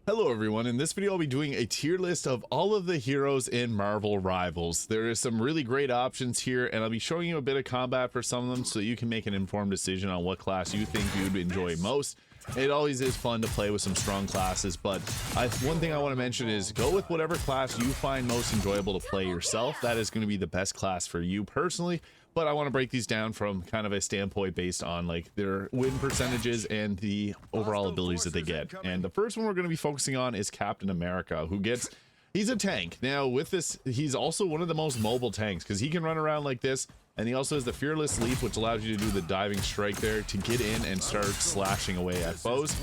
Hello everyone, in this video I'll be doing a tier list of all of the heroes in Marvel Rivals. There is some really great options here, and I'll be showing you a bit of combat for some of them so you can make an informed decision on what class you think you'd enjoy most. It always is fun to play with some strong classes, but one thing I want to mention is go with whatever class you find most enjoyable to play yourself. That is going to be the best class for you personally, but I want to break these down from kind of a standpoint based on like their win percentages and the overall abilities that they get. And the first one we're going to be focusing on is Captain America, who gets... He's a tank. Now with this, he's also one of the most mobile tanks because he can run around like this, and he also has the Fearless Leap, which allows you to do the diving strike there to get in and start slashing away at foes.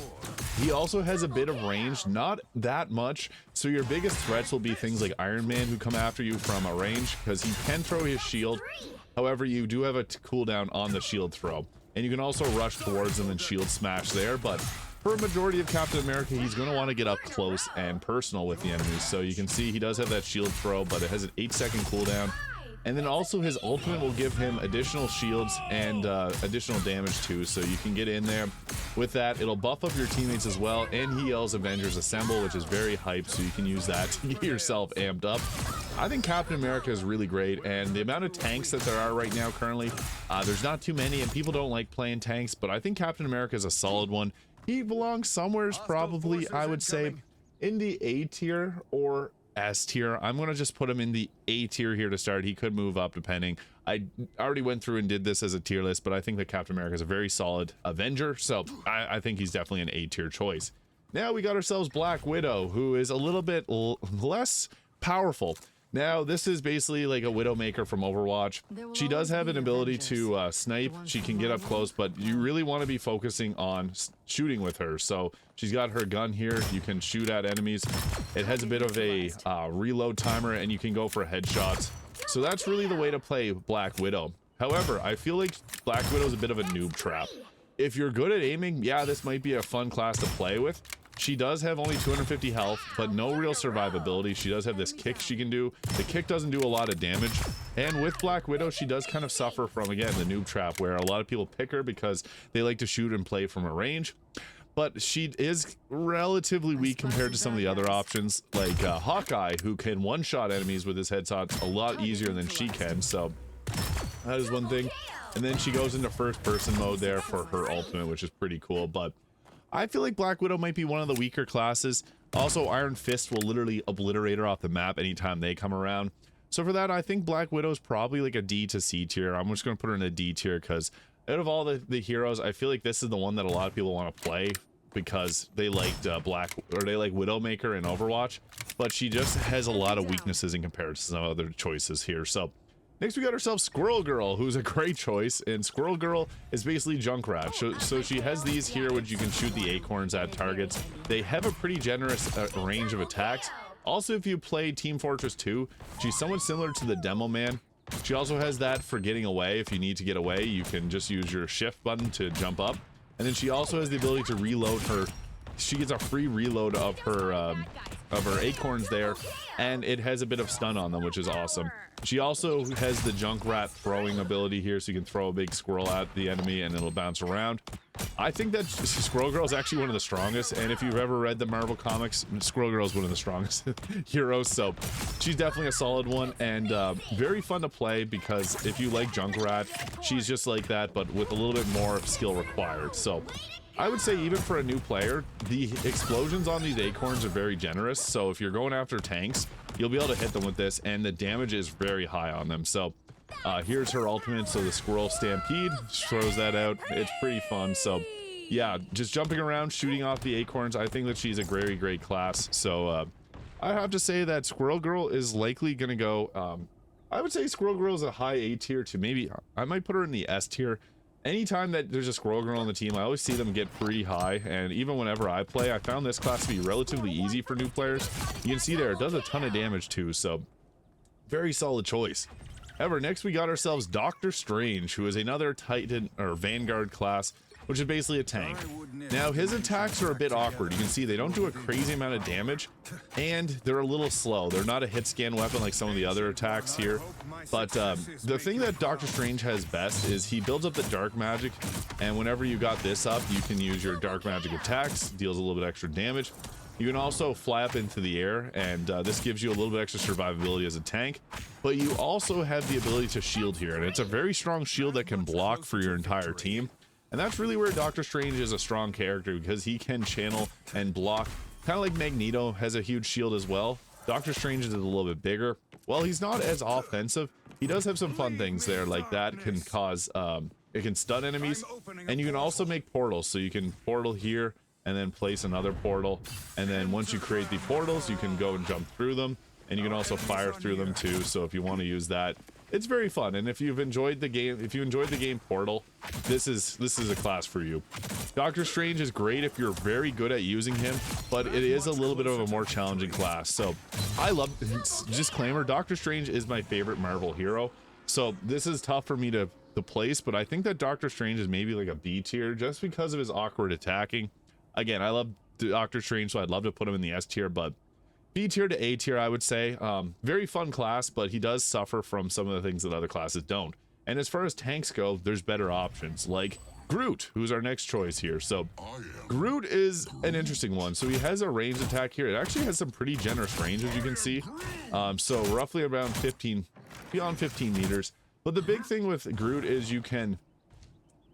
He also has a bit of range, not that much, so your biggest threats will be things like Iron Man who come after you from a range because he can throw his shield. However, you do have a cooldown on the shield throw, and you can also rush towards them and shield smash there, but for a majority of Captain America, he's going to want to get up close and personal with the enemies. So you can see he does have that shield throw, but it has an 8-second cooldown. And then also his ultimate will give him additional shields and additional damage too. So you can get in there. With that, it'll buff up your teammates as well. And he yells Avengers Assemble, which is very hype. So you can use that to get yourself amped up. I think Captain America is really great. And the amount of tanks that there are right now currently, there's not too many. And people don't like playing tanks. But I think Captain America is a solid one. He belongs somewhere probably, I would say, in the A tier or S tier. I'm going to just put him in the A tier here to start. He could move up depending. I already went through and did this as a tier list, but I think that Captain America is a very solid Avenger. So I think he's definitely an A tier choice. Now we got ourselves Black Widow, who is a little bit less powerful. Now, this is basically like a Widowmaker from Overwatch. She does have an ability to snipe. She can get up close, but you really want to be focusing on shooting with her. So she's got her gun here. You can shoot at enemies. It has a bit of a reload timer, and you can go for headshots. So that's really the way to play Black Widow. However, I feel like Black Widow is a bit of a noob trap. If you're good at aiming, yeah, this might be a fun class to play with. She does have only 250 health, but no real survivability. She does have this kick she can do. The kick doesn't do a lot of damage. And with Black Widow, she does kind of suffer from, again, the noob trap, where a lot of people pick her because they like to shoot and play from a range. But she is relatively weak compared to some of the other options, like Hawkeye, who can one-shot enemies with his headshots a lot easier than she can. So that is one thing. And then she goes into first-person mode there for her ultimate, which is pretty cool. But I feel like Black Widow might be one of the weaker classes. Also, Iron Fist will literally obliterate her off the map anytime they come around. So for that, I think Black Widow is probably like a D to C tier. I'm just going to put her in a D tier because out of all the heroes, I feel like this is the one that a lot of people want to play because they liked they like Widowmaker in Overwatch. But she just has a lot of weaknesses in comparison to some other choices here. So next, we got ourselves Squirrel Girl, who's a great choice, and Squirrel Girl is basically Junkrat. So she has these here, which you can shoot the acorns at targets. They have a pretty generous range of attacks. Also, if you play Team Fortress 2, she's somewhat similar to the Demo Man. She also has that for getting away. If you need to get away, you can just use your shift button to jump up. And then she also has the ability to reload her. She gets a free reload of her acorns there, and it has a bit of stun on them, which is awesome. She also has the Junkrat throwing ability here, so you can throw a big squirrel at the enemy and it'll bounce around. I think that Squirrel Girl is actually one of the strongest, and if you've ever read the Marvel comics, Squirrel Girl is one of the strongest heroes, so she's definitely a solid one, and very fun to play because if you like Junkrat, she's just like that, but with a little bit more skill required. So I would say even for a new player, the explosions on these acorns are very generous, so if you're going after tanks, you'll be able to hit them with this, and the damage is very high on them. So here's her ultimate, so the Squirrel Stampede, throws that out. It's pretty fun. So yeah, just jumping around, shooting off the acorns, I think that she's a very great class. So I have to say that Squirrel Girl is likely going to go, I would say Squirrel Girl is a high A tier to maybe, I might put her in the S tier. Anytime that there's a Squirrel Girl on the team, I always see them get pretty high, and even whenever I play, I found this class to be relatively easy for new players. You can see there, it does a ton of damage too, so very solid choice. However, next we got ourselves Doctor Strange, who is another Titan or Vanguard class, which is basically a tank. Now, his attacks are a bit awkward. You can see they don't do a crazy amount of damage, and they're a little slow. They're not a hit scan weapon like some of the other attacks here. But the thing that Doctor Strange has best is he builds up the dark magic, and whenever you got this up, you can use your dark magic attacks, deals a little bit extra damage. You can also fly up into the air, and this gives you a little bit extra survivability as a tank, but you also have the ability to shield here, and it's a very strong shield that can block for your entire team. And that's really where Doctor Strange is a strong character, because he can channel and block, kind of like Magneto has a huge shield as well. Doctor Strange is a little bit bigger. Well, he's not as offensive. He does have some fun things there, like that can cause, it can stun enemies, and you can also make portals. So you can portal here, and then place another portal, and then once you create the portals, you can go and jump through them, and you can also fire through them too. So if you want to use that, it's very fun. And if you've enjoyed the game Portal, this is a class for you. Doctor Strange is great if you're very good at using him, but it is a little bit of a more challenging class. So I love, disclaimer, Doctor Strange is my favorite Marvel hero, so this is tough for me to place, but I think that Doctor Strange is maybe like a B tier just because of his awkward attacking. Again, I love Doctor Strange, so I'd love to put him in the S tier, but B tier to A tier, I would say. Very fun class, but he does suffer from some of the things that other classes don't. And as far as tanks go, there's better options, like Groot, who's our next choice here. So Groot is an interesting one. So he has a ranged attack here. It actually has some pretty generous range, as you can see. So roughly around 15, beyond 15 meters. But the big thing with Groot is you can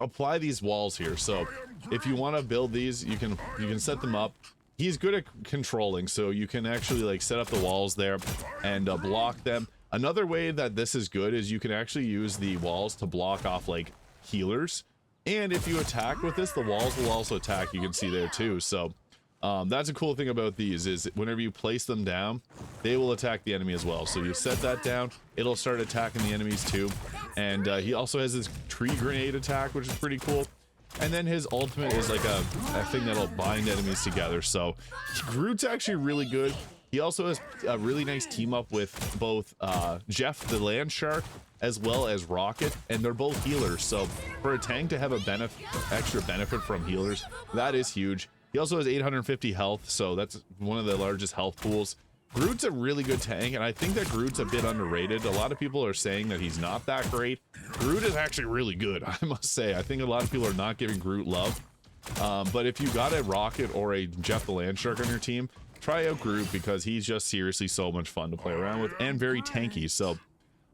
apply these walls here. So if you want to build these, you can set them up. He's good at controlling, so you can actually like set up the walls there and block them. Another way that this is good is you can actually use the walls to block off like healers, and if you attack with this, the walls will also attack. You can see there too. So that's a cool thing about these, is whenever you place them down, they will attack the enemy as well. So you set that down, it'll start attacking the enemies too. And he also has this tree grenade attack, which is pretty cool. And then his ultimate is like a thing that'll bind enemies together. So Groot's actually really good. He also has a really nice team up with both Jeff the Land Shark as well as Rocket, and they're both healers. So for a tank to have a extra benefit from healers, that is huge. He also has 850 health, so that's one of the largest health pools. Groot's a really good tank, and I think that Groot's a bit underrated. A lot of people are saying that he's not that great. Groot is actually really good, I must say. I think a lot of people are not giving Groot love. But if you got a Rocket or a Jeff the Land Shark on your team, try out Groot, because he's just seriously so much fun to play around with and very tanky. So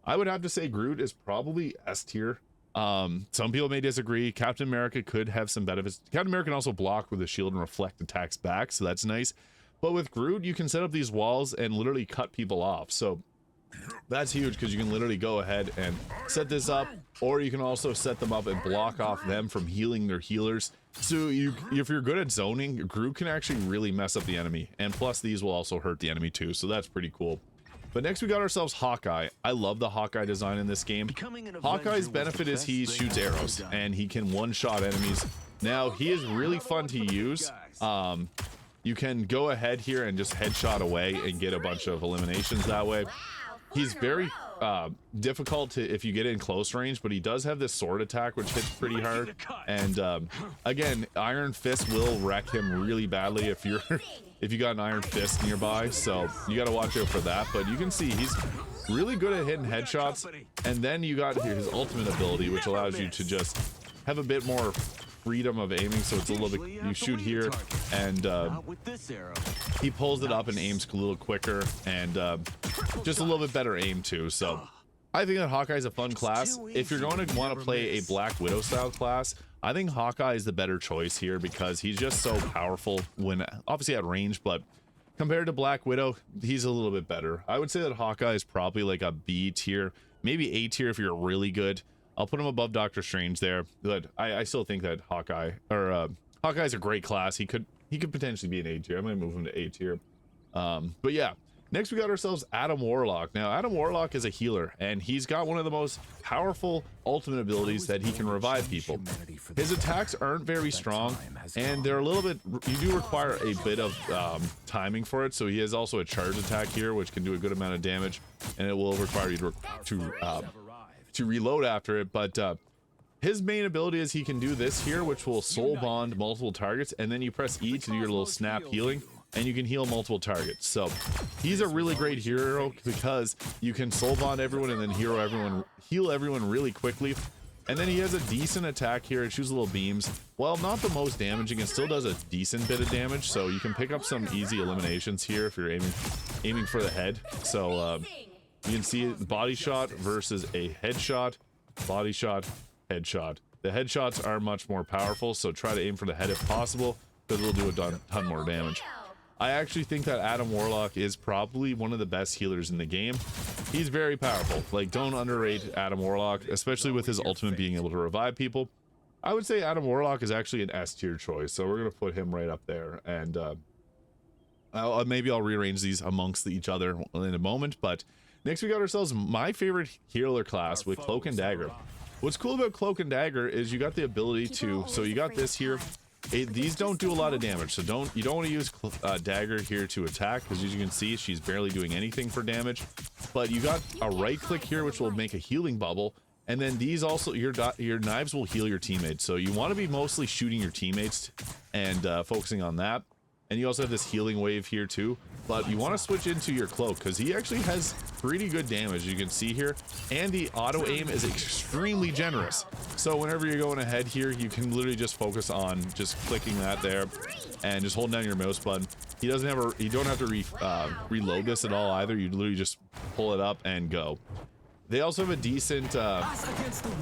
I would have to say Groot is probably S tier. Some people may disagree. Captain America could have some benefits. Captain America can also block with a shield and reflect attacks back, so that's nice. But with Groot, you can set up these walls and literally cut people off. So that's huge, because you can literally go ahead and set this up, or you can also set them up and block off them from healing their healers. So if you're good at zoning, Groot can actually really mess up the enemy. And plus, these will also hurt the enemy too. So that's pretty cool. But next we got ourselves Hawkeye. I love the Hawkeye design in this game. Hawkeye's benefit is he shoots arrows and he can one-shot enemies. Now, he is really fun to use. You can go ahead here and just headshot away and get a bunch of eliminations that way. He's very difficult if you get in close range, but he does have this sword attack which hits pretty hard. And again, Iron Fist will wreck him really badly if you got an Iron Fist nearby, so you got to watch out for that. But you can see he's really good at hitting headshots. And then you got his ultimate ability, which allows you to just have a bit more freedom of aiming. So it's a little bit, you shoot here and he pulls it up and aims a little quicker, and just a little bit better aim too. So I think that Hawkeye is a fun class. If you're going to want to play a Black Widow style class, I think Hawkeye is the better choice here, because he's just so powerful when obviously at range, but compared to Black Widow, he's a little bit better. I would say that Hawkeye is probably like a B tier, maybe A tier if you're really good. I'll put him above Doctor Strange there, but I still think that Hawkeye's a great class. He could potentially be an A tier. I'm gonna move him to A tier. But yeah, next we got ourselves Adam Warlock. Now Adam Warlock is a healer, and he's got one of the most powerful ultimate abilities that he can revive people. His attacks aren't very strong, and they're a little bit, you do require a bit of timing for it. So he has also a charge attack here, which can do a good amount of damage, and it will require you to reload after it. But his main ability is he can do this here, which will soul bond multiple targets, and then you press E to do your little snap healing, and you can heal multiple targets. So he's a really great hero, because you can soul bond everyone and then heal everyone really quickly. And then he has a decent attack here. It shoots little beams. Well, not the most damaging. It still does a decent bit of damage. So you can pick up some easy eliminations here if you're aiming for the head. So you can see it, body shot versus a headshot. Body shot, headshot. The headshots are much more powerful, so try to aim for the head if possible, because it'll do a ton more damage. I actually think that Adam Warlock is probably one of the best healers in the game. He's very powerful. Like, don't underrate Adam Warlock, especially with his ultimate being able to revive people. I would say Adam Warlock is actually an S tier choice, so we're going to put him right up there. And maybe I'll rearrange these amongst each other in a moment. But next we got ourselves my favorite healer class with Cloak and Dagger. What's cool about Cloak and Dagger is you got the ability to, so you got this here. These don't do a lot of damage, so you don't want to use Dagger here to attack, because as you can see, she's barely doing anything for damage. But you got a right click here, which will make a healing bubble, and then these also, your knives will heal your teammates. So you want to be mostly shooting your teammates and focusing on that. And you also have this healing wave here too. But you want to switch into your cloak, because he actually has pretty good damage, you can see here. And the auto aim is extremely generous. So whenever you're going ahead here, you can literally just focus on just clicking that there and just holding down your mouse button. He doesn't have you don't have to reload this at all either. You literally just pull it up and go. They also have a decent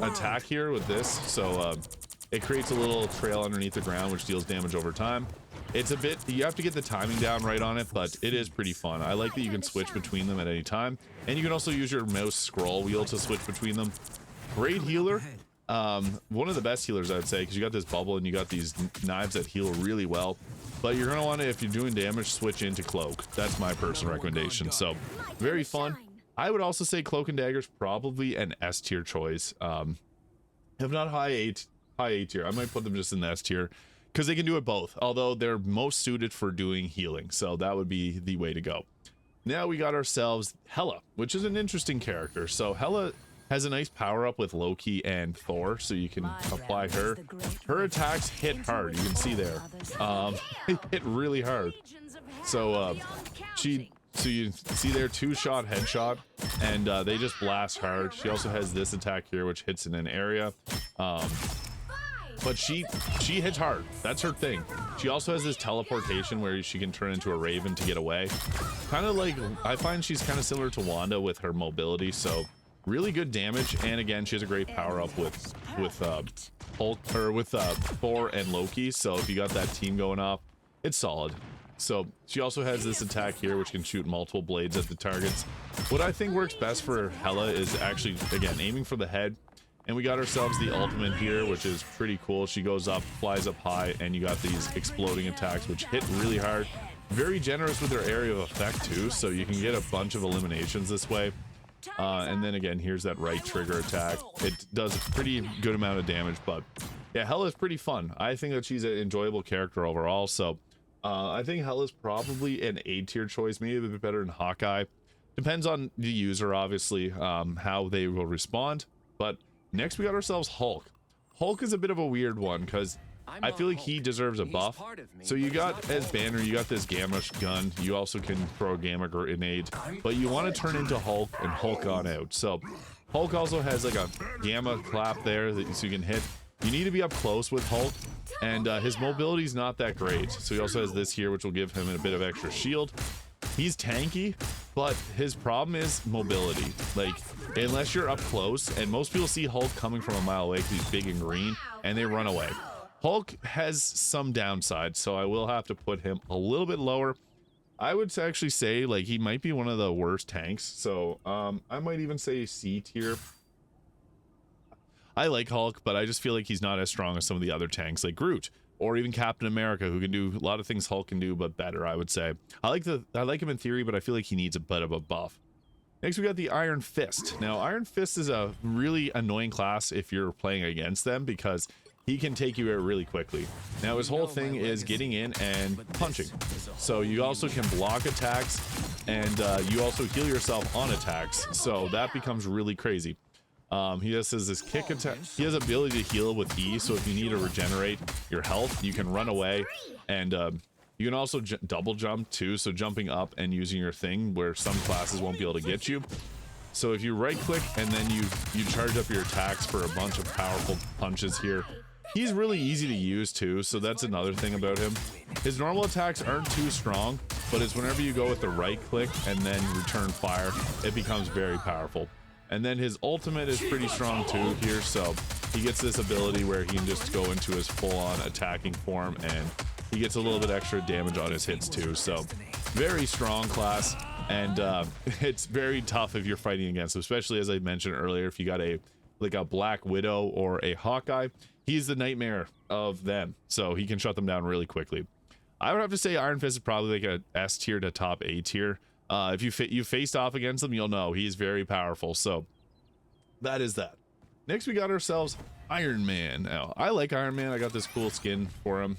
attack here with this. So it creates a little trail underneath the ground, which deals damage over time. It's a bit, you have to get the timing down right on it, but it is pretty fun. I like that you can switch between them at any time, and you can also use your mouse scroll wheel to switch between them. Great healer. One of the best healers, I would say, because you got this bubble and you got these knives that heal really well. But you're going to want to, if you're doing damage, switch into Cloak. That's my personal recommendation. So very fun. I would also say Cloak and Dagger is probably an S tier choice. If not high A tier. I might put them just in the S tier, because they can do it both, although they're most suited for doing healing. So that would be the way to go. Now we got ourselves Hela, which is an interesting character. So Hela has a nice power up with Loki and Thor, so you can apply her. Her attacks hit hard, you can see there. Hit really hard. So you see there, 2-shot headshot, and they just blast hard. She also has this attack here, which hits in an area. But she hits hard. That's her thing. She also has this teleportation where she can turn into a raven to get away. Kind of like, I find she's kind of similar to Wanda with her mobility. So really good damage. And again, she has a great power up with Thor and Loki. So if you got that team going off, it's solid. So she also has this attack here, which can shoot multiple blades at the targets. What I think works best for Hela is actually, again, aiming for the head. And we got ourselves the ultimate here, which is pretty cool. She goes up, flies up high, and you got these exploding attacks, which hit really hard. Very generous with their area of effect too, so you can get a bunch of eliminations this way. And then again, here's that right trigger attack. It does a pretty good amount of damage, but yeah, Hela is pretty fun. I think that she's an enjoyable character overall. So I think Hela's probably an A tier choice, maybe a bit better than Hawkeye. Depends on the user, obviously, how they will respond. But next we got ourselves Hulk. Hulk is a bit of a weird one, because I feel like he deserves a buff. So you got, as Banner, you got this gamma gun. You also can throw a gamma grenade, but you want to turn into Hulk and Hulk on out. So Hulk also has like a gamma clap there that so you can hit. You need to be up close with Hulk, and his mobility is not that great. So he also has this here, which will give him a bit of extra shield. He's tanky, but his problem is mobility. Like, unless you're up close, and most people see Hulk coming from a mile away because he's big and green, and they run away. Hulk has some downsides, so I will have to put him a little bit lower. I would actually say, like, he might be one of the worst tanks, so I might even say C tier. I like Hulk, but I just feel like he's not as strong as some of the other tanks, like Groot, or even Captain America, who can do a lot of things Hulk can do, but better, I would say. I like him in theory, but I feel like he needs a bit of a buff. Next, we got the Iron Fist. Now, Iron Fist is a really annoying class if you're playing against them, because he can take you out really quickly. Now, his whole thing is getting in and punching. So you also can block attacks, and you also heal yourself on attacks. So that becomes really crazy. He just has this kick attack. He has ability to heal with E, so if you need to regenerate your health, you can run away. And you can also double jump too, so jumping up and using your thing where some classes won't be able to get you. So if you right click and then you charge up your attacks for a bunch of powerful punches here. He's really easy to use too, so that's another thing about him. His normal attacks aren't too strong, but it's whenever you go with the right click and then return fire, it becomes very powerful. And then his ultimate is pretty strong too here, so he gets this ability where he can just go into his full-on attacking form, and he gets a little bit extra damage on his hits too. So very strong class, and it's very tough if you're fighting against him, especially as I mentioned earlier, if you got a Black Widow or a Hawkeye. He's the nightmare of them, so he can shut them down really quickly. I would have to say Iron Fist is probably like a S tier to top A tier. If you faced off against him, you'll know he's very powerful. So that is that. Next, we got ourselves Iron Man. Now, I like Iron Man. I got this cool skin for him.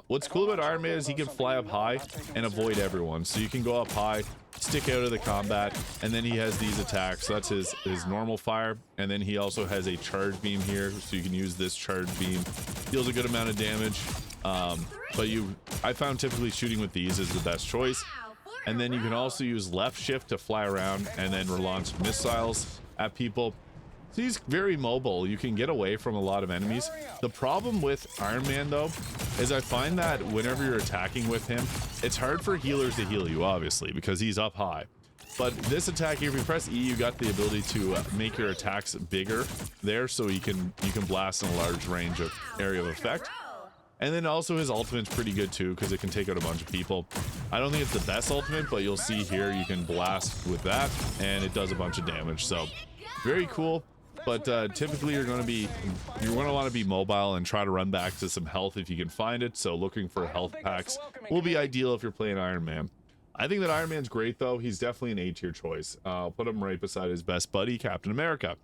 What's cool about Iron Man is he can fly up high and avoid everyone. So you can go up high, stick out of the combat, and then he has these attacks. So that's his normal fire, and then he also has a charge beam here, so you can use this charge beam. Deals a good amount of damage, but I found typically shooting with these is the best choice. And then you can also use left shift to fly around and then launch missiles at people. So he's very mobile. You can get away from a lot of enemies. The problem with Iron Man though is I find that whenever you're attacking with him, it's hard for healers to heal you, obviously, because he's up high. But this attack here, if you press E, you got the ability to make your attacks bigger there, so you can blast in a large range of area of effect. And then also his ultimate's pretty good too, because it can take out a bunch of people. I don't think it's the best ultimate, but you'll see here you can blast with that and it does a bunch of damage. So very cool. But typically you're going to want to be mobile and try to run back to some health if you can find it. So looking for health packs will be ideal if you're playing Iron Man. I think that Iron Man's great though. He's definitely an A tier choice. I'll put him right beside his best buddy, Captain America.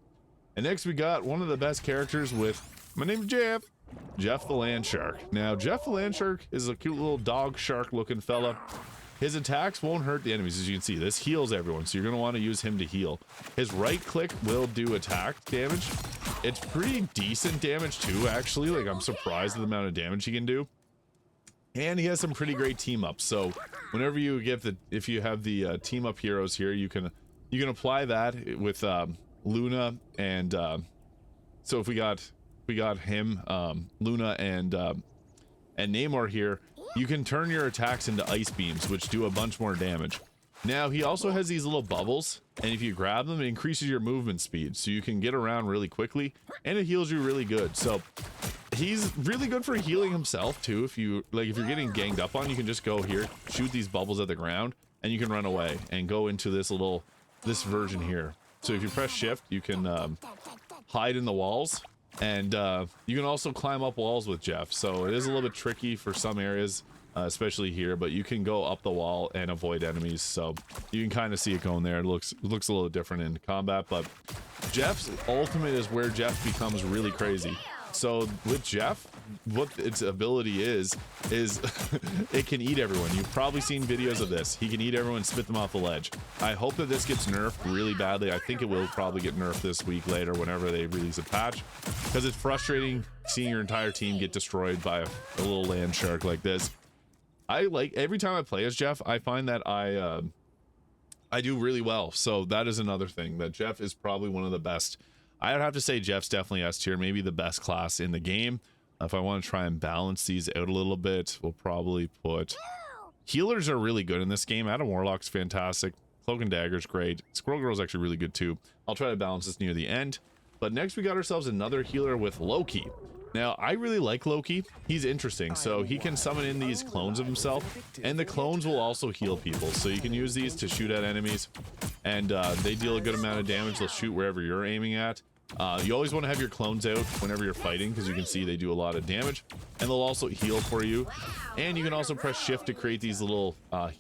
And next we got one of the best characters with, my name's Jeff the Land Shark. Now Jeff the Land Shark is a cute little dog shark looking fella. His attacks won't hurt the enemies, as you can see. This heals everyone, so you're going to want to use him to heal. His right click will do attack damage. It's pretty decent damage too, actually. Like, I'm surprised at the amount of damage he can do. And he has some pretty great team ups. So whenever you if you have the team up heroes here, you can apply that with Luna and so if we got him, Luna and Namor here, you can turn your attacks into ice beams, which do a bunch more damage. Now he also has these little bubbles, and if you grab them, it increases your movement speed, so you can get around really quickly, and it heals you really good. So he's really good for healing himself too. If you're getting ganged up on, you can just go here, shoot these bubbles at the ground, and you can run away and go into this version here. So if you press shift, you can hide in the walls. And you can also climb up walls with Jeff, so it is a little bit tricky for some areas, especially here, but you can go up the wall and avoid enemies, so you can kind of see it going there. It looks a little different in combat, but Jeff's ultimate is where Jeff becomes really crazy. So with Jeff, what its ability is it can eat everyone. You've probably seen videos of this. He can eat everyone, spit them off the ledge. I hope that this gets nerfed really badly. I think it will probably get nerfed this week later whenever they release a patch, because it's frustrating seeing your entire team get destroyed by a little land shark like this. Every time I play as Jeff, I find that I do really well. So that is another thing, that Jeff is probably one of the best. I would have to say Jeff's definitely S tier, maybe the best class in the game. If I want to try and balance these out a little bit, we'll probably put... Healers are really good in this game. Adam Warlock's fantastic. Cloak and Dagger's great. Squirrel Girl's actually really good too. I'll try to balance this near the end. But next we got ourselves another healer with Loki. Now, I really like Loki. He's interesting. So he can summon in these clones of himself, and the clones will also heal people. So you can use these to shoot at enemies, and they deal a good amount of damage. They'll shoot wherever you're aiming at. You always want to have your clones out whenever you're fighting, because you can see they do a lot of damage, and they'll also heal for you. And you can also press shift to create these little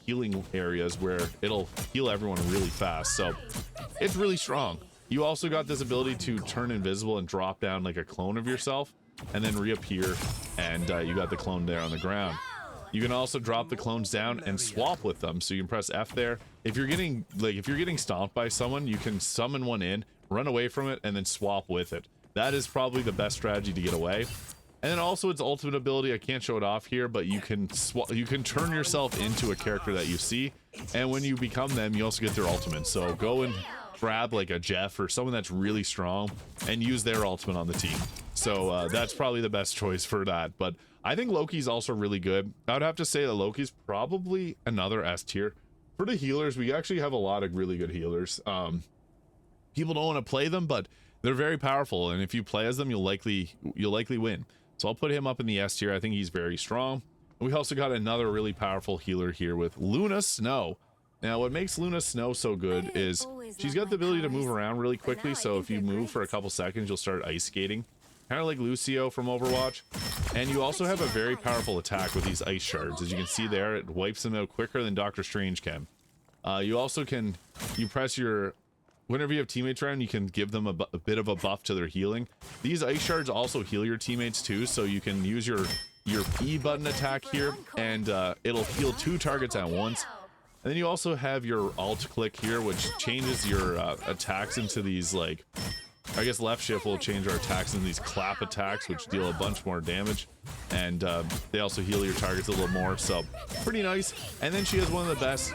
healing areas where it'll heal everyone really fast. So it's really strong. You also got this ability to turn invisible and drop down like a clone of yourself, and then reappear, and you got the clone there on the ground. You can also drop the clones down and swap with them, so you can press F there. If you're getting stomped by someone, you can summon one in, run away from it, and then swap with it. That is probably the best strategy to get away. And then also its ultimate ability, I can't show it off here, but you can turn yourself into a character that you see, and when you become them, you also get their ultimate. So go and grab like a Jeff or someone that's really strong and use their ultimate on the team. So that's probably the best choice for that. But I think Loki's also really good. I would have to say that Loki's probably another S tier. For the healers, we actually have a lot of really good healers. People don't want to play them, but they're very powerful, and if you play as them, you'll likely win. So I'll put him up in the S tier. I think he's very strong. We also got another really powerful healer here with Luna Snow. Now, what makes Luna Snow so good is she's got the ability to move around really quickly, so if you move for a couple seconds, you'll start ice skating. Kind of like Lucio from Overwatch. And you also have a very powerful attack with these ice shards. As you can see there, it wipes them out quicker than Doctor Strange can. You also can, you press your, whenever you have teammates around, you can give them a bit of a buff to their healing. These ice shards also heal your teammates too, so you can use your E button attack here, and it'll heal 2 targets at once. And then you also have your alt click here, which changes your attacks into these, like, I guess left shift will change our attacks into these clap attacks, which deal a bunch more damage. And they also heal your targets a little more, so pretty nice. And then she has one of the best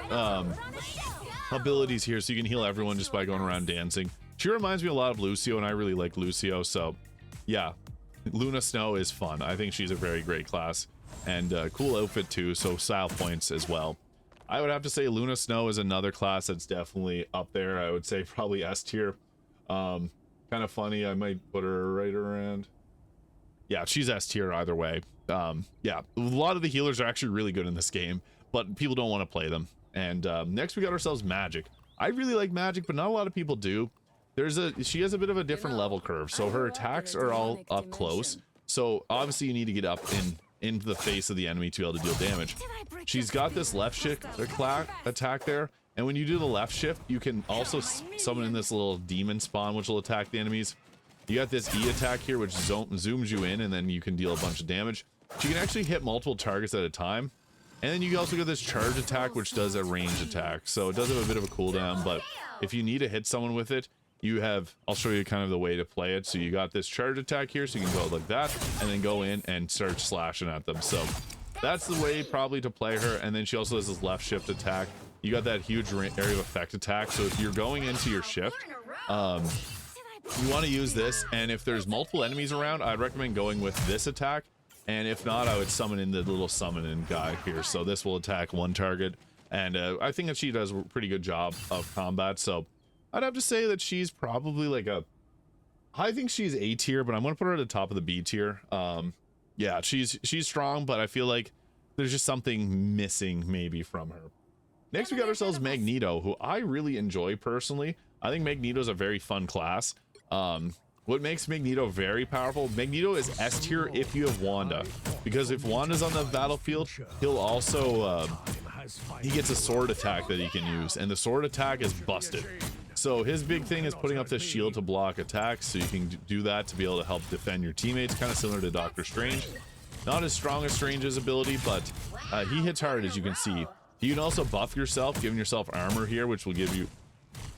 abilities here, so you can heal everyone just by going around dancing. She reminds me a lot of Lucio, and I really like Lucio, so yeah, Luna Snow is fun. I think she's a very great class, and cool outfit too, so style points as well. I would have to say Luna Snow is another class that's definitely up there. I would say probably S tier. Kind of funny, I might put her right around, yeah, she's S tier either way. Yeah, a lot of the healers are actually really good in this game, but people don't want to play them. And next we got ourselves Magik. I really like Magik, but not a lot of people do. She has a bit of a different level curve, so her attacks are all up close. So obviously you need to get up into the face of the enemy to be able to deal damage. She's got this left shift attack there, and when you do the left shift, you can also summon in this little demon spawn, which will attack the enemies. You got this E attack here, which zooms you in, and then you can deal a bunch of damage. She can actually hit multiple targets at a time. And then you also get this charge attack, which does a range attack. So it does have a bit of a cooldown, but if you need to hit someone with it, you have, I'll show you kind of the way to play it. So you got this charge attack here, so you can go like that, and then go in and start slashing at them. So that's the way probably to play her. And then she also has this left shift attack. You got that huge area of effect attack. So if you're going into your shift, you want to use this. And if there's multiple enemies around, I'd recommend going with this attack. And if not, I would summon in the little summoning guy here. So this will attack one target. And I think that she does a pretty good job of combat. So I'd have to say that she's probably like I think she's A tier, but I'm going to put her at the top of the B tier. Yeah, she's strong, but I feel like there's just something missing maybe from her. Next, we got ourselves Magneto, who I really enjoy personally. I think Magneto is a very fun class. What makes Magneto very powerful? Magneto is S tier if you have Wanda, because if Wanda's on the battlefield, he'll also he gets a sword attack that he can use, and the sword attack is busted. So his big thing is putting up this shield to block attacks, so you can do that to be able to help defend your teammates, kind of similar to Doctor Strange. Not as strong as Strange's ability, but he hits hard, as you can see. You can also buff yourself, giving yourself armor here, which will give you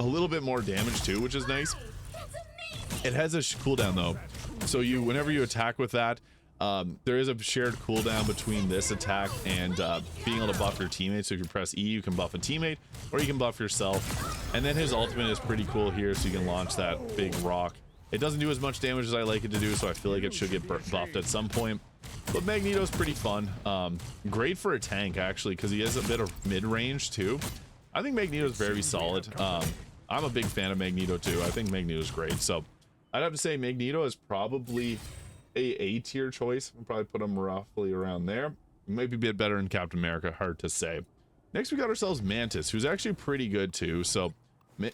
a little bit more damage too, which is nice. It has a cooldown though, so whenever you attack with that, there is a shared cooldown between this attack and being able to buff your teammates. So if you press E, you can buff a teammate, or you can buff yourself. And then his ultimate is pretty cool here, so you can launch that big rock. It doesn't do as much damage as I like it to do, so I feel like it should get buffed at some point. But Magneto's pretty fun. Great for a tank, actually, because he has a bit of mid-range too. I think Magneto's very solid. I'm a big fan of Magneto too. I think Magneto's great. So I'd have to say Magneto is probably a tier choice. I'll probably put him roughly around there. Maybe a bit better in Captain America, hard to say. Next, we got ourselves Mantis, who's actually pretty good too. So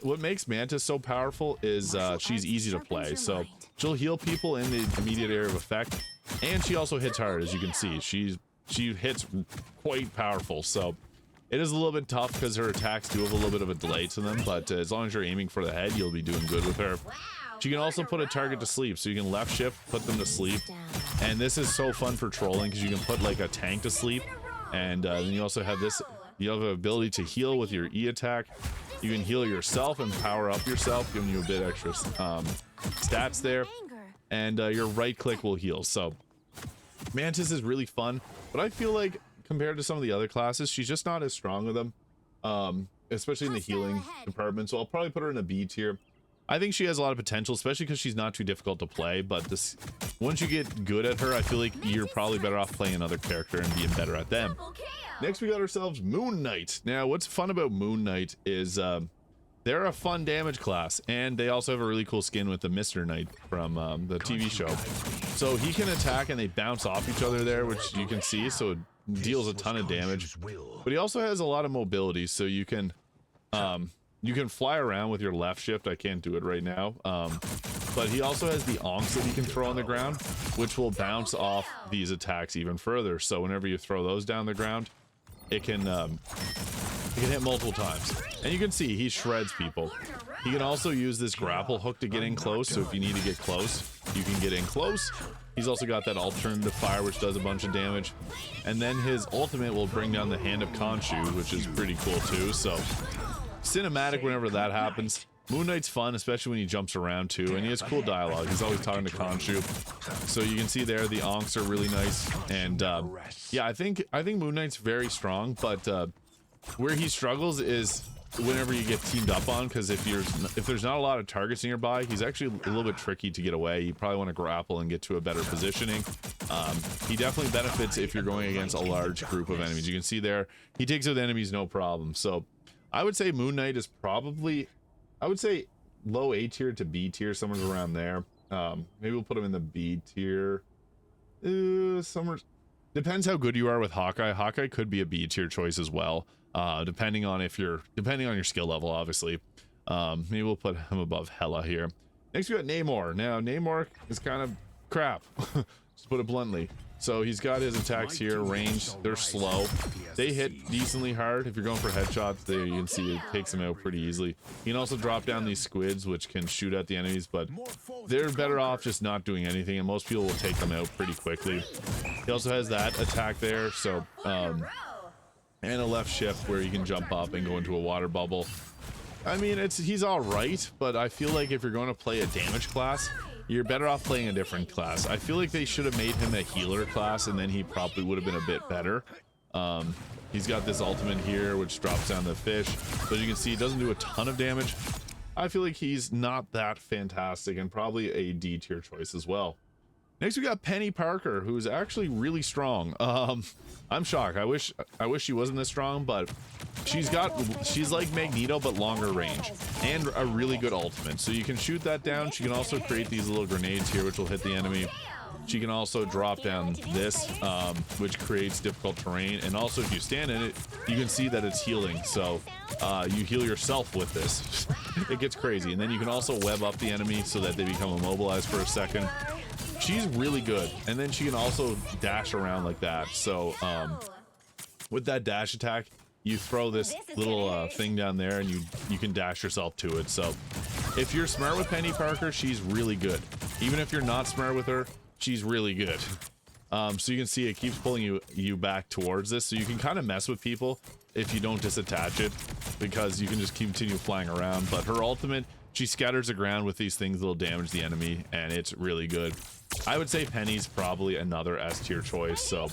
what makes Mantis so powerful is she's easy to play. So she'll heal people in the immediate area of effect, and she also hits hard, as you can see. She hits quite powerful. So it is a little bit tough because her attacks do have a little bit of a delay to them, but as long as you're aiming for the head, you'll be doing good with her. She can also put a target to sleep, so you can left shift, put them to sleep. And this is so fun for trolling because you can put like a tank to sleep. And then you also have this, you have the ability to heal with your E attack. You can heal yourself and power up yourself, giving you a bit extra stats there. And your right click will heal. So Mantis is really fun, but I feel like compared to some of the other classes, she's just not as strong with them. especially in the healing department. So I'll probably put her in a B tier. I think she has a lot of potential, especially because she's not too difficult to play. But this, once you get good at her, I feel like you're probably better off playing another character and being better at them. Next, we got ourselves Moon Knight. Now, what's fun about Moon Knight is they're a fun damage class, and they also have a really cool skin with the Mr. Knight from the TV show. So he can attack and they bounce off each other there, which you can see, so it deals a ton of damage. But he also has a lot of mobility, so you can fly around with your left shift. I can't do it right now. But he also has the onks that he can throw on the ground, which will bounce off these attacks even further. So whenever you throw those down the ground, it can hit multiple times. And you can see he shreds people. He can also use this grapple hook to get in close, so if you need to get close, you can get in close. He's also got that alternative fire, which does a bunch of damage. And then his ultimate will bring down the Hand of Khonshu, which is pretty cool too. So cinematic whenever that happens. Moon Knight's fun, especially when he jumps around too, and he has cool dialogue. He's always talking to Khonshu. So you can see there the onks are really nice. And yeah, I think Moon Knight's very strong, but where he struggles is whenever you get teamed up on, because if there's not a lot of targets nearby, he's actually a little bit tricky to get away. You probably want to grapple and get to a better positioning. He definitely benefits if you're going against a large group of enemies. You can see there he takes out enemies no problem. So I would say Moon Knight is probably, I would say low A tier to B tier, somewhere around there. Maybe we'll put him in the B tier. Somewhere, depends how good you are with Hawkeye. Hawkeye could be a B tier choice as well. Depending on your skill level, obviously. Maybe we'll put him above Hela here. Next we got Namor. Now Namor is kind of crap, just put it bluntly. So he's got his attacks here, range, they're slow. They hit decently hard. If you're going for headshots, there you can see it takes them out pretty easily. You can also drop down these squids, which can shoot at the enemies, but they're better off just not doing anything, and most people will take them out pretty quickly. He also has that attack there, so and a left shift where you can jump up and go into a water bubble. I mean, he's all right, but I feel like if you're going to play a damage class, you're better off playing a different class. I feel like they should have made him a healer class, and then he probably would have been a bit better. He's got this ultimate here, which drops down the fish. But you can see, he doesn't do a ton of damage. I feel like he's not that fantastic, and probably a D tier choice as well. Next, we got Peni Parker, who's actually really strong. I'm shocked. I wish she wasn't this strong, but she's like Magneto, but longer range and a really good ultimate. So you can shoot that down. She can also create these little grenades here, which will hit the enemy. She can also drop down this, which creates difficult terrain. And also, if you stand in it, you can see that it's healing. So you heal yourself with this. It gets crazy. And then you can also web up the enemy so that they become immobilized for a second. She's really good, and then she can also dash around like that. So with that dash attack, you throw this little thing down there, and you can dash yourself to it. So if you're smart with Peni Parker, she's really good. Even if you're not smart with her, she's really good. So you can see it keeps pulling you back towards this, so you can kind of mess with people if you don't disattach it, because you can just continue flying around. But her ultimate, she scatters the ground with these things that'll damage the enemy, and it's really good. I would say Penny's probably another S tier choice. So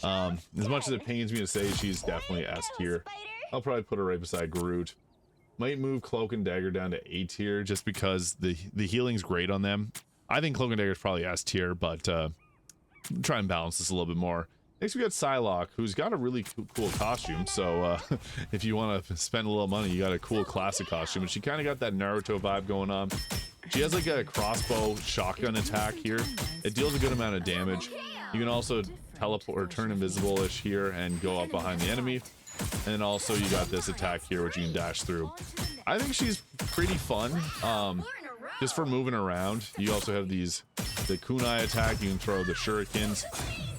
as much as it pains me to say, she's definitely S tier. I'll probably put her right beside Groot. Might move Cloak and Dagger down to A tier just because the healing's great on them. I think Cloak and Dagger is probably S tier, but try and balance this a little bit more. Next we got Psylocke, who's got a really cool costume. So if you want to spend a little money, you got a cool classic costume. And she kind of got that Naruto vibe going on. She has like a crossbow shotgun attack here. It deals a good amount of damage. You can also teleport or turn invisible-ish here and go up behind the enemy. And then also you got this attack here, which you can dash through. I think she's pretty fun. Just for moving around. You also have the kunai attack. You can throw the shurikens.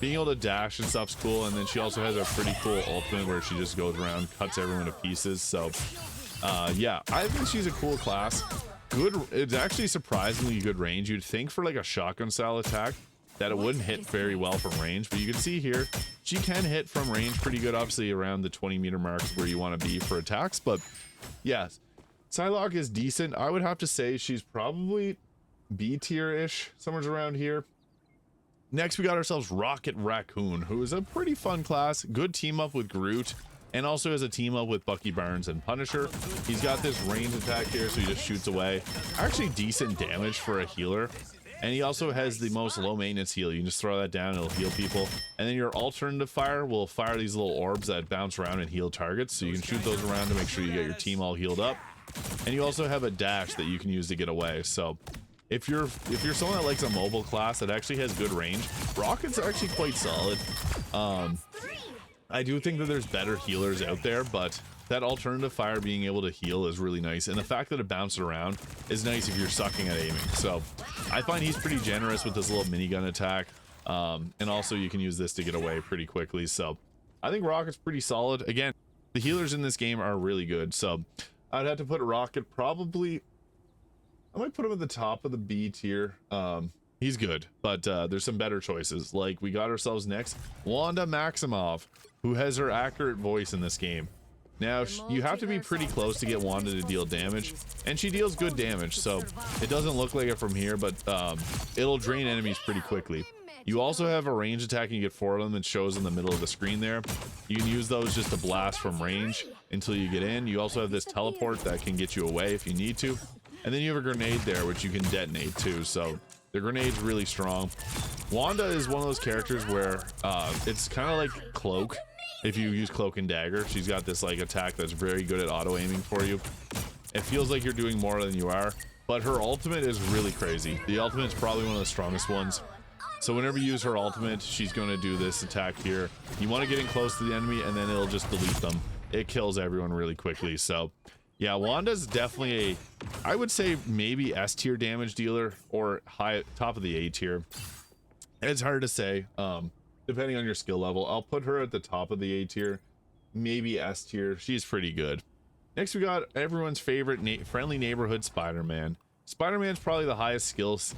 Being able to dash and stuff's cool. And then she also has a pretty cool ultimate where she just goes around, cuts everyone to pieces. So yeah, I think she's a cool class. Good, it's actually surprisingly good range. You'd think for like a shotgun style attack that it wouldn't hit very well from range, but you can see here she can hit from range pretty good, obviously around the 20-meter marks where you want to be for attacks. But yes, Psylocke is decent. I would have to say she's probably B tier-ish, somewhere around here. Next we got ourselves Rocket Raccoon, who is a pretty fun class. Good team up with Groot, and also has a team up with Bucky Barnes and Punisher. He's got this range attack here, so he just shoots away. Actually decent damage for a healer. And he also has the most low maintenance heal. You can just throw that down, it'll heal people. And then your alternative fire will fire these little orbs that bounce around and heal targets. So you can shoot those around to make sure you get your team all healed up. And you also have a dash that you can use to get away. So if you're someone that likes a mobile class that actually has good range, Rocket's actually quite solid. I do think that there's better healers out there, but that alternative fire being able to heal is really nice, and the fact that it bounces around is nice if you're sucking at aiming. So I find he's pretty generous with this little minigun attack, and also you can use this to get away pretty quickly. So I think Rocket's pretty solid. Again, the healers in this game are really good, so I'd have to put Rocket probably, I might put him at the top of the B tier. He's good, but there's some better choices. Like, we got ourselves next Wanda Maximoff, who has her accurate voice in this game. Now, you have to be pretty close to get Wanda to deal damage, and she deals good damage, so it doesn't look like it from here, but it'll drain enemies pretty quickly. You also have a range attack, and you get 4 of them that shows in the middle of the screen there. You can use those just to blast from range until you get in. You also have this teleport that can get you away if you need to, and then you have a grenade there which you can detonate too, so the grenade's really strong. Wanda is one of those characters where it's kind of like Cloak. If you use Cloak and Dagger, she's got this like attack that's very good at auto aiming for you. It feels like you're doing more than you are, but her ultimate is really crazy. The ultimate is probably one of the strongest ones. So whenever you use her ultimate, she's going to do this attack here. You want to get in close to the enemy, and then it'll just delete them. It kills everyone really quickly. So yeah, Wanda's definitely a, I would say maybe S tier damage dealer or top of the A tier. It's hard to say. Depending on your skill level. I'll put her at the top of the A tier, maybe S tier. She's pretty good. Next, we got everyone's favorite friendly neighborhood Spider-Man. Spider-Man's probably the highest skills,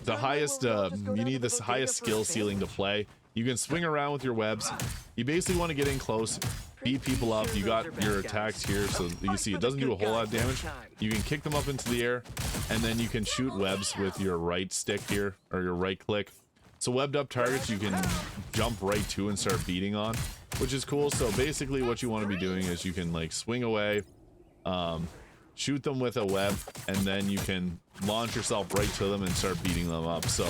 the highest, you need this highest skill ceiling to play. You can swing around with your webs. You basically want to get in close, beat people up. You got your attacks here, so you see it doesn't do a whole lot of damage. You can kick them up into the air, and then you can shoot webs with your right stick here, or your right click. So webbed up targets you can jump right to and start beating on, which is cool. So basically what you want to be doing is you can like swing away, shoot them with a web, and then you can launch yourself right to them and start beating them up. So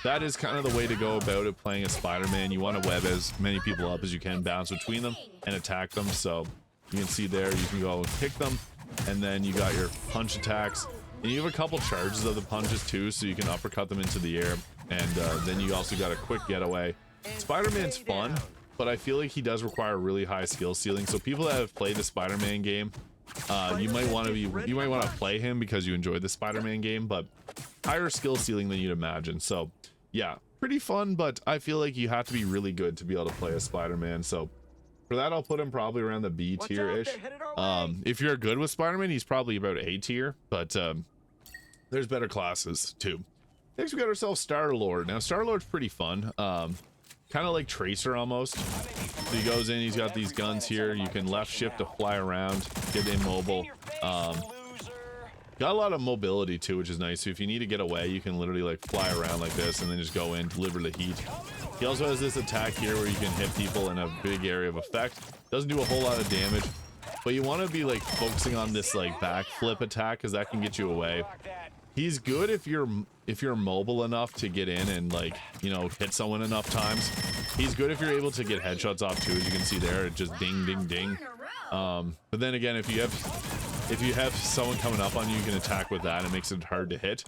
that is kind of the way to go about it playing a Spider-Man. You want to web as many people up as you can, bounce between them and attack them. So you can see there, you can go and kick them, and then you got your punch attacks, and you have a couple charges of the punches too, so you can uppercut them into the air. And then you also got a quick getaway. Spider-Man's fun, but I feel like he does require a really high skill ceiling. So people that have played the Spider-Man game, you might want to play him because you enjoyed the Spider-Man game, but higher skill ceiling than you'd imagine. So yeah, pretty fun, but I feel like you have to be really good to be able to play a Spider-Man. So for that, I'll put him probably around the B tier-ish. If you're good with Spider-Man, he's probably about A tier, but there's better classes too. Next, we got ourselves Star-Lord. Now, Star-Lord's pretty fun. Kind of like Tracer almost. So he goes in, he's got these guns here. You can left shift to fly around, get immobile. Got a lot of mobility too, which is nice. So if you need to get away, you can literally like fly around like this and then just go in, deliver the heat. He also has this attack here where you can hit people in a big area of effect. Doesn't do a whole lot of damage, but you want to be like focusing on this like backflip attack because that can get you away. He's good if you're mobile enough to get in and like, you know, hit someone enough times. He's good if you're able to get headshots off too, as you can see there. It just ding, ding, ding. But then again, if you have someone coming up on you, you can attack with that. It makes it hard to hit.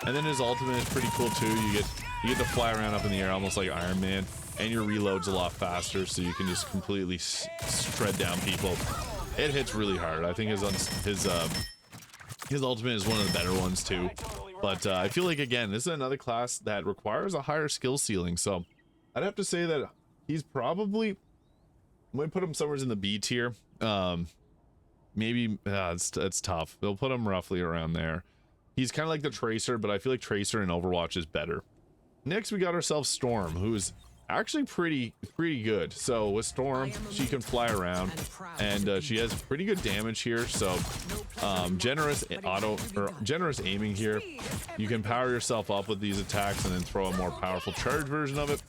And then his ultimate is pretty cool too. You get to fly around up in the air, almost like Iron Man, and your reload's a lot faster, so you can just completely shred down people. It hits really hard. I think his ultimate is one of the better ones too, but I feel like again this is another class that requires a higher skill ceiling, so I'd have to say that he's probably, I might put him somewhere in the B tier. Maybe it's tough. They'll put him roughly around there. He's kind of like the Tracer, but I feel like Tracer in Overwatch is better. Next, we got ourselves Storm, who's actually pretty good. So with Storm, she can fly around, and she has pretty good damage here. So generous aiming here. You can power yourself up with these attacks and then throw a more powerful charge version of it.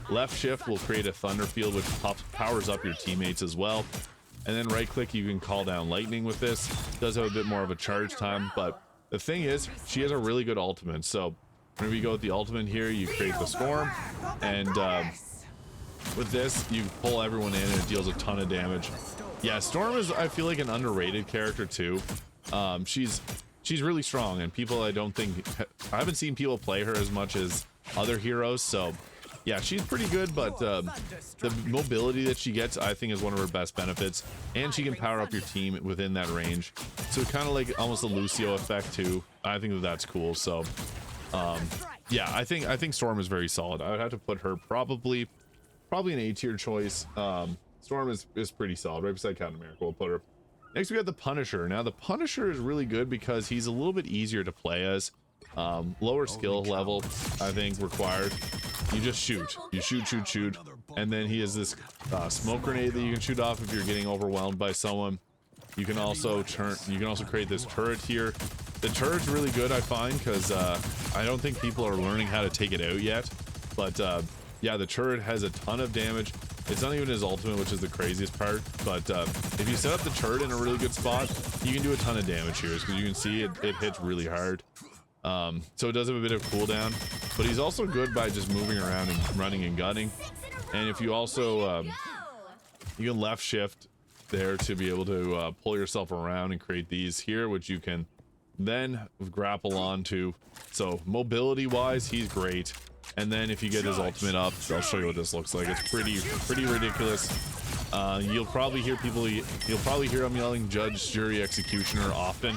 Left shift will create a thunder field which powers up your teammates as well. and then right click, you can call down lightning with this. Does have a bit more of a charge time, but the thing is, she has a really good ultimate. So whenever you go with the ultimate here, you create the storm, and with this, you pull everyone in and it deals a ton of damage. Yeah, Storm is, I feel like, an underrated character too. She's really strong, and people, I haven't seen people play her as much as other heroes, so yeah, she's pretty good, but the mobility that she gets, I think, is one of her best benefits, and she can power up your team within that range. So kind of like almost a Lucio effect too. I think that's cool. So yeah, I think Storm is very solid. I would have to put her probably an A tier choice. Storm is pretty solid, right beside Captain America. We'll put her. Next we got the Punisher. Now the Punisher is really good because he's a little bit easier to play as. Lower skill level, I think, required. You just shoot. You shoot, and then he has this smoke grenade that you can shoot off if you're getting overwhelmed by someone. You can also create this turret here. The turret's really good, I find, because I don't think people are learning how to take it out yet. But yeah, the turret has a ton of damage. It's not even his ultimate, which is the craziest part, but if you set up the turret in a really good spot, you can do a ton of damage here, because you can see it hits really hard. So it does have a bit of cooldown, but he's also good by just moving around and running and gunning. And if you also you can left shift there to be able to pull yourself around and create these here, which you can then grapple onto. So mobility wise, he's great. And then if you get his ultimate up, I'll show you what this looks like. It's pretty ridiculous. You'll probably hear him yelling judge, jury, executioner often,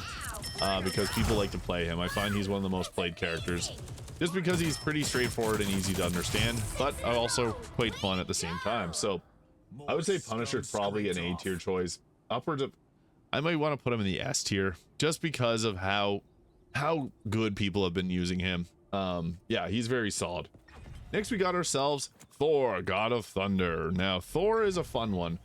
because people like to play him. I find he's one of the most played characters just because he's pretty straightforward and easy to understand, but also quite fun at the same time. So I would say Punisher's probably an A tier choice. Upwards of, I might want to put him in the S tier just because of how good people have been using him. Yeah, he's very solid. Next we got ourselves Thor, God of Thunder. Now Thor is a fun one.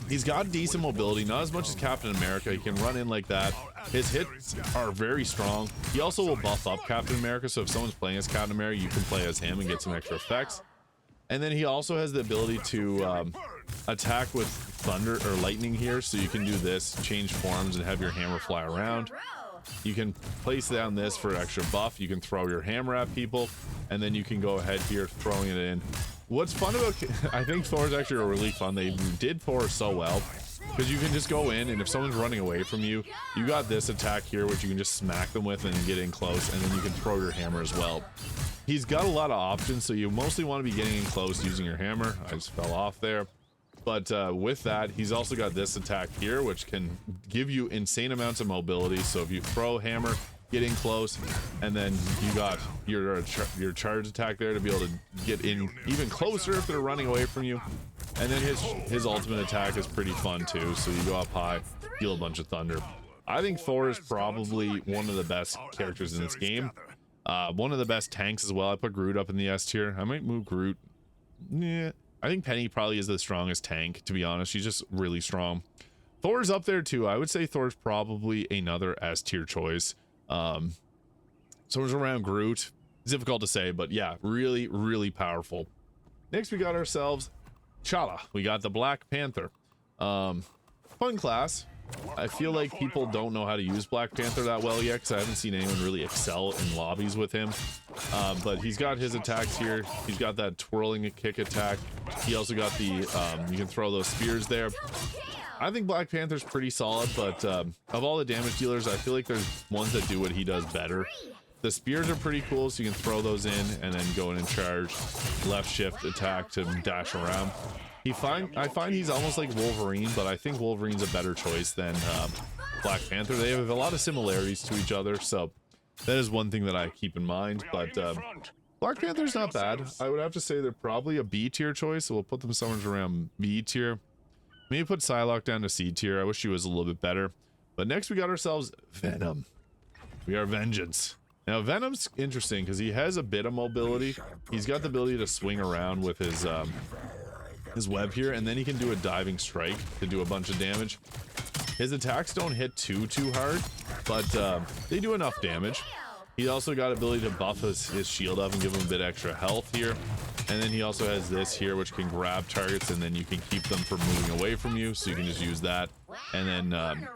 He's got decent mobility, not as much as Captain America. He can run in like that. His hits are very strong. He also will buff up Captain America, so if someone's playing as Captain America, you can play as him and get some extra effects. And then he also has the ability to attack with thunder or lightning here, so you can do this, change forms, and have your hammer fly around. You can place down this for extra buff. You can throw your hammer at people, and then you can go ahead here throwing it in. What's fun about, I think Thor's actually really fun. They did Thor so well because you can just go in, and if someone's running away from you, you got this attack here which you can just smack them with and get in close, and then you can throw your hammer as well. He's got a lot of options, so you mostly want to be getting in close using your hammer. I just fell off there. But with that, he's also got this attack here, which can give you insane amounts of mobility. So if you throw hammer, get in close, and then you got your charge attack there to be able to get in even closer if they're running away from you. And then his ultimate attack is pretty fun too. So you go up high, deal a bunch of thunder. I think Thor is probably one of the best characters in this game. One of the best tanks as well. I put Groot up in the S tier. I might move Groot. Yeah. I think Peni probably is the strongest tank, to be honest. She's just really strong. Thor's up there too. I would say Thor's probably another S tier choice. Someone's around Groot. It's difficult to say, but yeah, really, really powerful. Next, we got ourselves Hela. We got the Black Panther. Fun class. I feel like people don't know how to use Black Panther that well yet, because I haven't seen anyone really excel in lobbies with him. But he's got his attacks here. He's got that twirling kick attack. He also got the you can throw those spears there. I think Black Panther's pretty solid, but of all the damage dealers, I feel like there's ones that do what he does better. The spears are pretty cool, so you can throw those in and then go in and charge, left shift attack to dash around. I find he's almost like Wolverine, but I think Wolverine's a better choice than Black Panther. They have a lot of similarities to each other, so that is one thing that I keep in mind. But Black Panther's not bad. I would have to say they're probably a B tier choice, so we'll put them somewhere around B tier. Maybe put Psylocke down to C tier. I wish she was a little bit better. But next we got ourselves Venom. We are Vengeance. Now Venom's interesting because he has a bit of mobility. He's got the ability to swing around with his web here, and then he can do a diving strike to do a bunch of damage. His attacks don't hit too hard, but they do enough damage. He also got ability to buff his shield up and give him a bit extra health here. And then he also has this here, which can grab targets, and then you can keep them from moving away from you. So you can just use that and then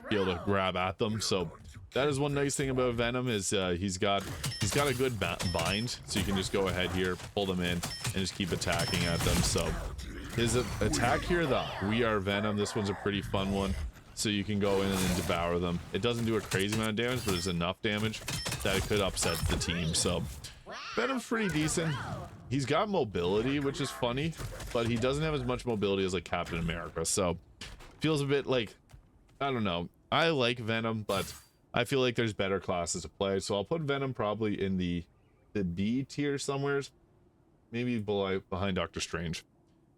be able to grab at them. So that is one nice thing about Venom is he's got a good bind. So you can just go ahead here, pull them in, and just keep attacking at them. So his attack here, the We Are Venom, this one's a pretty fun one. So you can go in and then devour them. It doesn't do a crazy amount of damage, but it's enough damage that it could upset the team. So Venom's pretty decent. He's got mobility, which is funny, but he doesn't have as much mobility as like Captain America. So feels a bit like, I don't know. I like Venom, but I feel like there's better classes to play. So I'll put Venom probably in the B tier somewheres, maybe behind Doctor Strange.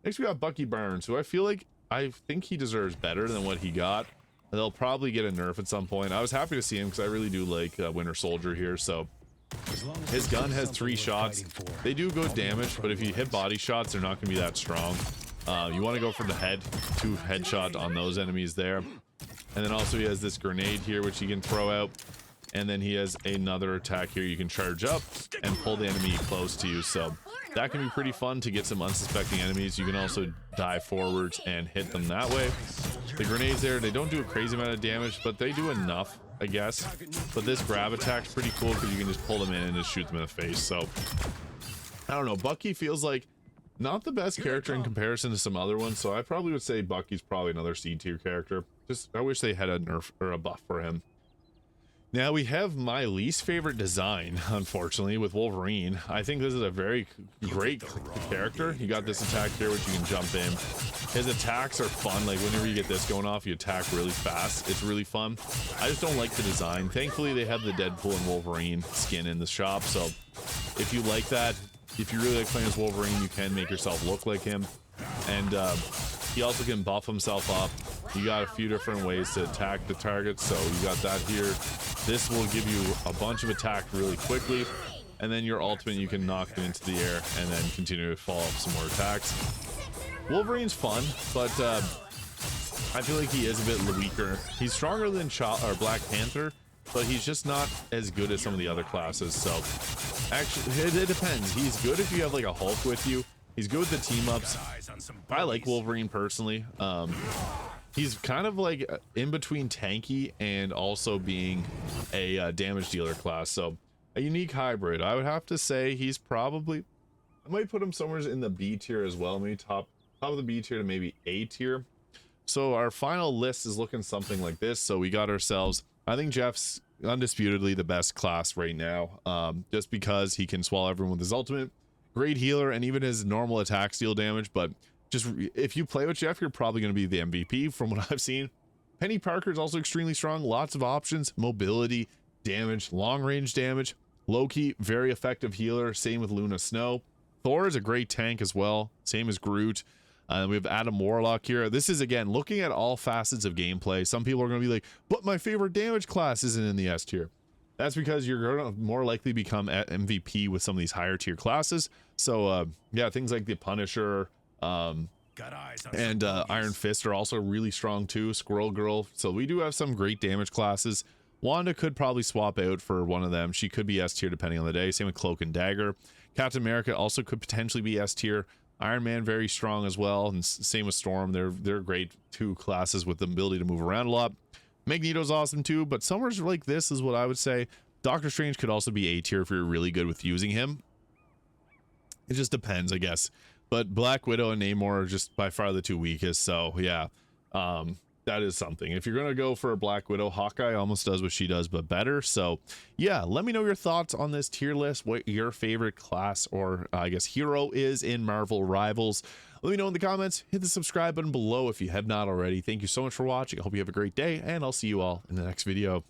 Next we got Bucky Barnes, who I think he deserves better than what he got. They'll probably get a nerf at some point. I was happy to see him because I really do like Winter Soldier here. So his gun has 3 shots. They do good damage, but if you hit body shots, they're not going to be that strong. You want to go for the head, 2 headshot on those enemies there. And then also he has this grenade here, which he can throw out. And then he has another attack here. You can charge up and pull the enemy close to you. So that can be pretty fun to get some unsuspecting enemies. You can also dive forwards and hit them that way. The grenades there, they don't do a crazy amount of damage, but they do enough, I guess. But this grab attack's pretty cool because you can just pull them in and just shoot them in the face. So I don't know, Bucky feels like not the best character in comparison to some other ones. So I probably would say Bucky's probably another C tier character. Just I wish they had a nerf or a buff for him. Now we have my least favorite design, unfortunately, with Wolverine. I think this is a very great character. You got this attack here, which you can jump in. His attacks are fun. Like whenever you get this going off, you attack really fast. It's really fun. I just don't like the design. Thankfully, they have the Deadpool and Wolverine skin in the shop. So if you like that, if you really like playing as Wolverine, you can make yourself look like him. And he also can buff himself up. You got a few different ways to attack the target. So you got that here. This will give you a bunch of attack really quickly. And then your ultimate, you can knock them into the air and then continue to follow up some more attacks. Wolverine's fun, but I feel like he is a bit weaker. He's stronger than Black Panther, but he's just not as good as some of the other classes. So actually, it depends. He's good if you have like a Hulk with you. He's good with the team ups. I like Wolverine personally. He's kind of like in between tanky and also being a damage dealer class. So a unique hybrid. I would have to say he's probably, I might put him somewhere in the B tier as well. Maybe top of the B tier to maybe A tier. So our final list is looking something like this. So we got ourselves, I think Jeff's undisputedly the best class right now, just because he can swallow everyone with his ultimate. Great healer and even his normal attack steal damage. But just if you play with Jeff, you're probably going to be the MVP from what I've seen. Peni Parker is also extremely strong. Lots of options, mobility, damage, long range damage. Loki, very effective healer. Same with Luna Snow. Thor is a great tank as well. Same as Groot. We have Adam Warlock here. This is, again, looking at all facets of gameplay. Some people are going to be like, but my favorite damage class isn't in the S tier. That's because you're going to more likely become MVP with some of these higher tier classes. So, yeah, things like the Punisher and Iron Fist are also really strong too. Squirrel Girl. So we do have some great damage classes. Wanda could probably swap out for one of them. She could be S tier depending on the day. Same with Cloak and Dagger. Captain America also could potentially be S tier. Iron Man very strong as well, and same with Storm. They're great 2 classes with the ability to move around a lot. Magneto's awesome too, but somewhere like this is what I would say. Doctor Strange could also be A tier if you're really good with using him. It just depends, I guess. But Black Widow and Namor are just by far the 2 weakest. So yeah, that is something. If you're gonna go for a Black Widow, Hawkeye almost does what she does but better. So yeah, let me know your thoughts on this tier list, what your favorite class or I guess hero is in Marvel Rivals. Let me know in the comments. Hit the subscribe button below if you have not already. Thank you so much for watching. I hope you have a great day, and I'll see you all in the next video.